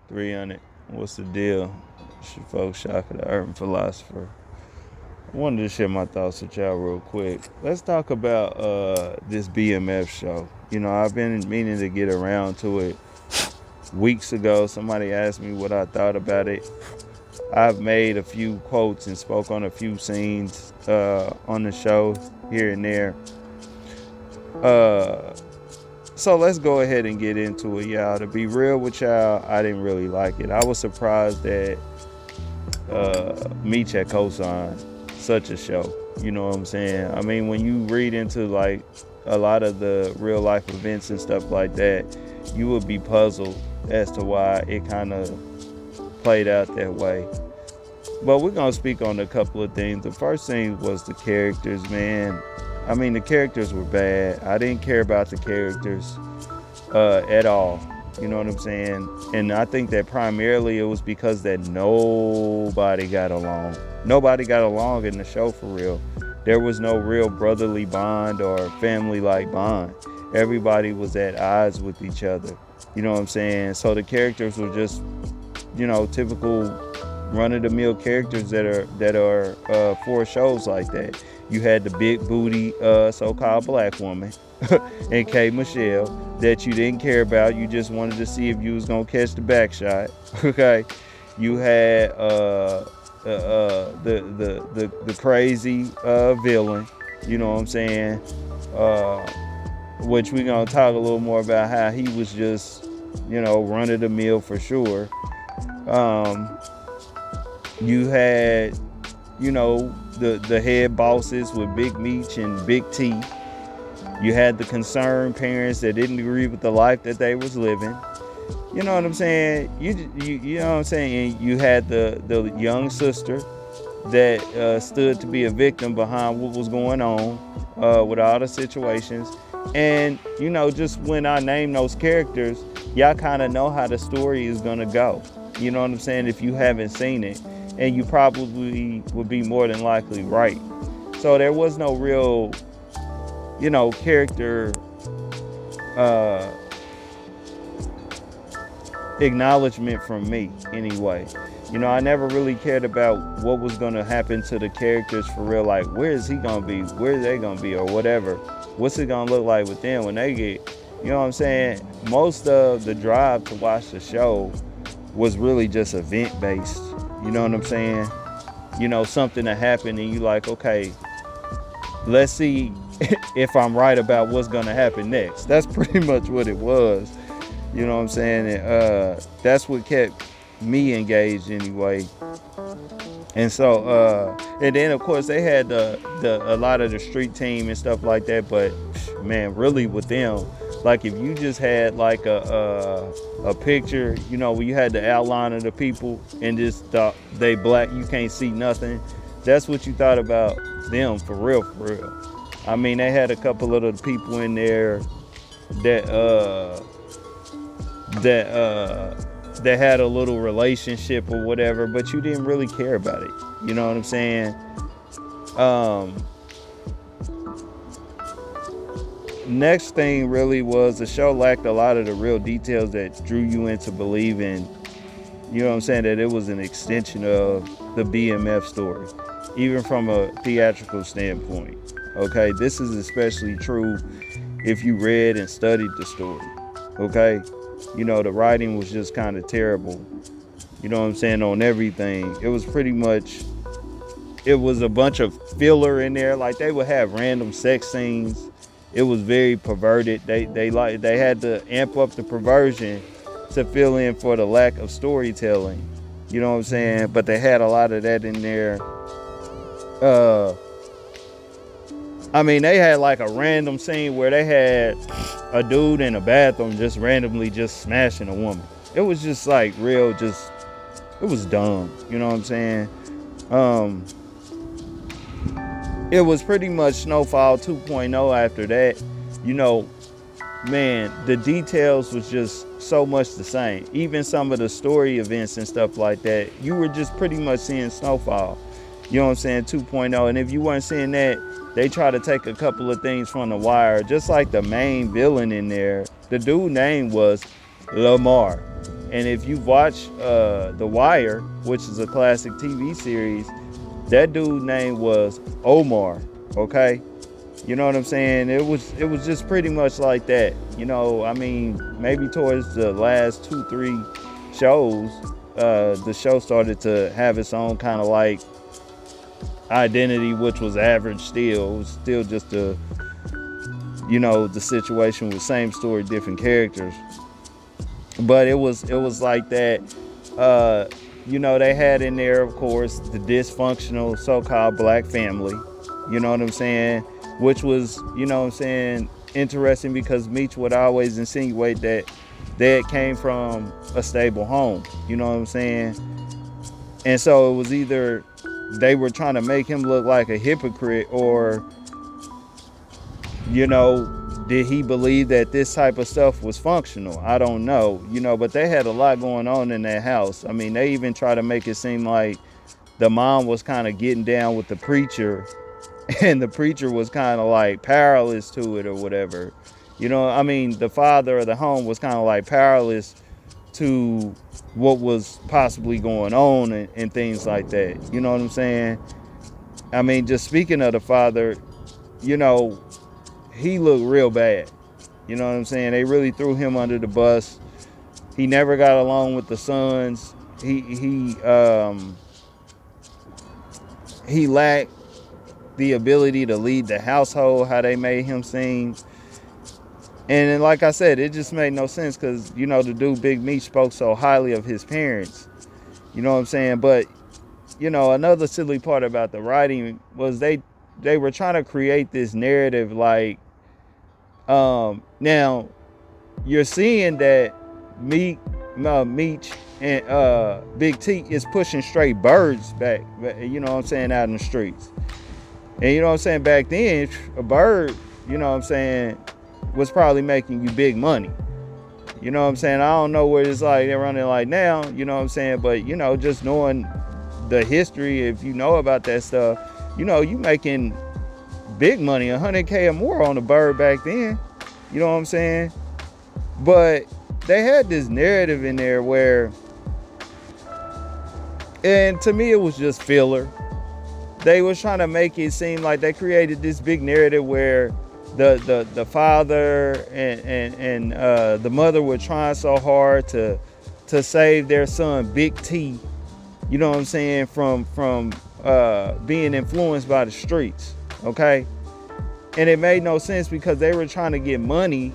300. What's the deal? It's your folks, Shaka the Urban Philosopher. I wanted to share my thoughts with y'all real quick. Let's talk about this BMF show. I've been meaning to get around to it weeks ago. Somebody asked me what I thought about it. I've made a few quotes and spoke on a few scenes on the show here and there. So let's go ahead and get into it, y'all. To be real with y'all, I didn't really like it. I was surprised that Meech had co-signed such a show. You know what I'm saying? I mean, when you read into like a lot of the real life events and stuff like that, you would be puzzled as to why it kind of played out that way. But we're gonna speak on a couple of things. The first thing was the characters, man. I mean, the characters were bad. I didn't care about the characters at all. You know what I'm saying? And I think that primarily it was because that nobody got along. Nobody got along in the show for real. There was no real brotherly bond or family-like bond. Everybody was at odds with each other. You know what I'm saying? So the characters were just, typical run-of-the-mill characters that are for shows like that. You had the big booty so-called black woman and K. Michelle that you didn't care about. You just wanted to see if you was gonna catch the back shot. Okay. You had the crazy villain. You know what I'm saying? Which we're gonna talk a little more about how he was just, run-of-the-mill for sure. You had, the head bosses with Bigmeech and Big T. You had the concerned parents that didn't agree with the life that they was living. You know what I'm saying? You know what I'm saying? And you had the young sister that stood to be a victim behind what was going on with all the situations. And, just when I name those characters, y'all kind of know how the story is going to go. You know what I'm saying? If you haven't seen it. And you probably would be more than likely right. So there was no real, character acknowledgement from me anyway. I never really cared about what was going to happen to the characters for real. Like, where is he going to be? Where are they going to be? Or whatever. What's it going to look like with them when they get, you know what I'm saying? Most of the drive to watch the show was really just event based. You know what I'm saying? Something that happened and you like, okay, let's see if I'm right about what's going to happen next. That's pretty much what it was. You know what I'm saying? And, that's what kept me engaged anyway. And so, and then of course they had a lot of the street team and stuff like that. But man, really with them, like if you just had like a picture, where you had the outline of the people and just thought they black, you can't see nothing. That's what you thought about them for real, for real. I mean, they had a couple of the people in there that had a little relationship or whatever, but you didn't really care about it. You know what I'm saying? Next thing really was the show lacked a lot of the real details that drew you into believing, you know what I'm saying, that it was an extension of the BMF story, even from a theatrical standpoint. Okay, this is especially true if you read and studied the story. Okay, the writing was just kind of terrible. You know what I'm saying, on everything. It was pretty much, it was a bunch of filler in there. Like they would have random sex scenes. It was very perverted. They had to amp up the perversion to fill in for the lack of storytelling. You know what I'm saying? But they had a lot of that in there. I mean, they had like a random scene where they had a dude in a bathroom just randomly just smashing a woman. It was just like real, just, it was dumb. You know what I'm saying? It was pretty much Snowfall 2.0 after that. Man, the details was just so much the same. Even some of the story events and stuff like that, you were just pretty much seeing Snowfall. You know what I'm saying? 2.0. And if you weren't seeing that, they try to take a couple of things from The Wire. Just like the main villain in there, the dude's name was Lamar. And if you watch The Wire, which is a classic TV series, that dude name was Omar. Okay, you know what I'm saying? It was just pretty much like that. You know, I mean, maybe towards the last 2-3 shows, the show started to have its own kind of like identity, which was average still. It was still just the situation with same story, different characters. But it was like that. They had in there, of course, the dysfunctional so-called black family. You know what I'm saying? Which was, interesting because Meech would always insinuate that dad came from a stable home. You know what I'm saying? And so it was either they were trying to make him look like a hypocrite, or did he believe that this type of stuff was functional? I don't know, but they had a lot going on in that house. I mean, they even try to make it seem like the mom was kind of getting down with the preacher, and the preacher was kind of like powerless to it or whatever. The father of the home was kind of like powerless to what was possibly going on, and things like that. You know what I'm saying? I mean, just speaking of the father, he looked real bad. You know what I'm saying? They really threw him under the bus. He never got along with the sons. He lacked the ability to lead the household how they made him seem. And then, like I said, it just made no sense because, the dude Big Meech spoke so highly of his parents. You know what I'm saying? But, another silly part about the writing was they were trying to create this narrative like, now you're seeing that Meech and Big T is pushing straight birds back, you know what I'm saying, out in the streets. And you know what I'm saying, back then, a bird, you know what I'm saying, was probably making you big money. You know what I'm saying? I don't know what it's like they're running like now, you know what I'm saying? But, just knowing the history, if you know about that stuff, you making big money, $100K or more on a bird back then. You know what I'm saying? But they had this narrative in there where, and to me it was just filler. They was trying to make it seem like they created this big narrative where the father and the mother were trying so hard to save their son Big T, you know what I'm saying, from being influenced by the streets. Okay? And it made no sense because they were trying to get money,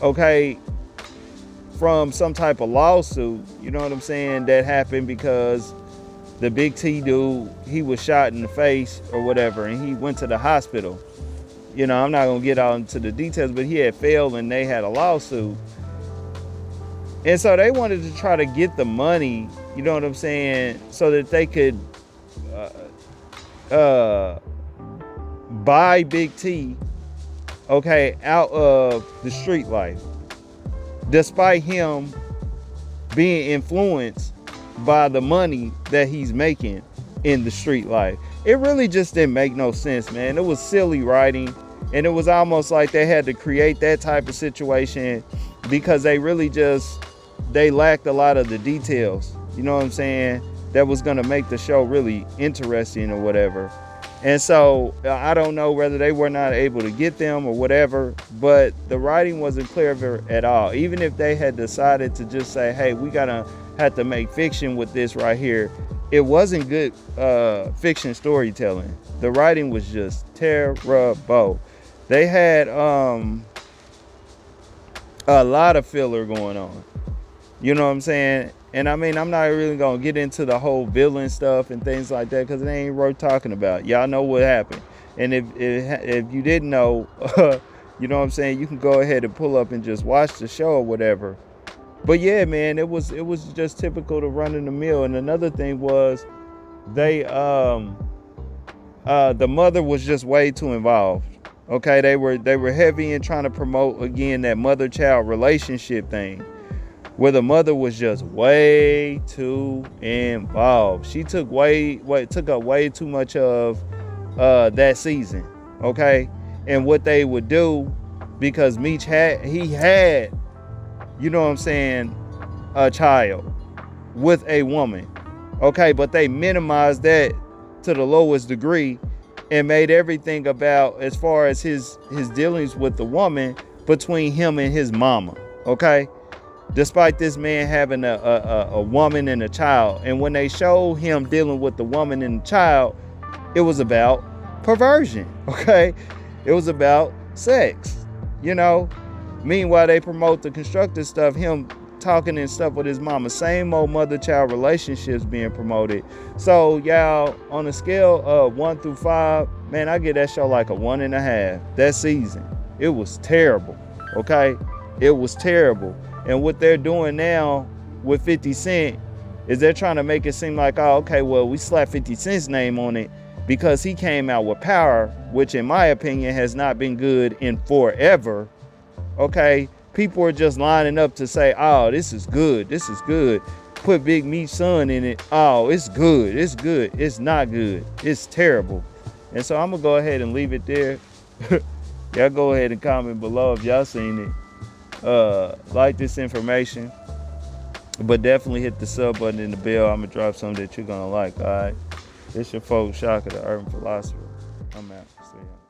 okay, from some type of lawsuit, you know what I'm saying, that happened because the Big T dude, he was shot in the face or whatever, and he went to the hospital. I'm not going to get out into the details, but he had failed and they had a lawsuit. And so they wanted to try to get the money, you know what I'm saying, so that they could buy Big T, okay, out of the street life, despite him being influenced by the money that he's making in the street life. It really just didn't make no sense, man. It was silly writing, and it was almost like they had to create that type of situation because they lacked a lot of the details, you know what I'm saying, that was going to make the show really interesting or whatever. And so I don't know whether they were not able to get them or whatever, but the writing wasn't clever at all. Even if they had decided to just say, hey, we gotta have to make fiction with this right here, it wasn't good fiction storytelling. The writing was just terrible. They had a lot of filler going on. You know what I'm saying? And I mean, I'm not really going to get into the whole villain stuff and things like that because it ain't worth talking about. Y'all know what happened. And if you didn't know, you know what I'm saying, you can go ahead and pull up and just watch the show or whatever. But yeah, man, it was just typical to run in the mill. And another thing was the mother was just way too involved. Okay, they were heavy in trying to promote, again, that mother-child relationship thing, where the mother was just way too involved. She took up way too much of that season, okay? And what they would do, because Meech had you know what I'm saying, a child with a woman. Okay, but they minimized that to the lowest degree and made everything about, as far as his dealings with the woman, between him and his mama. Okay, despite this man having a woman and a child. And when they showed him dealing with the woman and the child, it was about perversion. Okay, it was about sex, you know. Meanwhile, they promote the constructive stuff, him talking and stuff with his mama. Same old mother-child relationships being promoted. So y'all, on a scale of 1 through 5, man, I give that show like a 1.5. That season, it was terrible. Okay, it was terrible. And what they're doing now with 50 Cent is they're trying to make it seem like, oh, okay, well, we slapped 50 Cent's name on it because he came out with Power, which in my opinion has not been good in forever. Okay, people are just lining up to say, oh, this is good, this is good. Put Big Meech son in it. Oh, it's good, it's good. It's not good, it's terrible. And so I'm gonna go ahead and leave it there. Y'all go ahead and comment below if y'all seen it. Like this information, but definitely hit the sub button and the bell. I'm gonna drop something that you're gonna like. All right, it's your folks, Shaka, the Urban Philosopher. I'm out. See ya.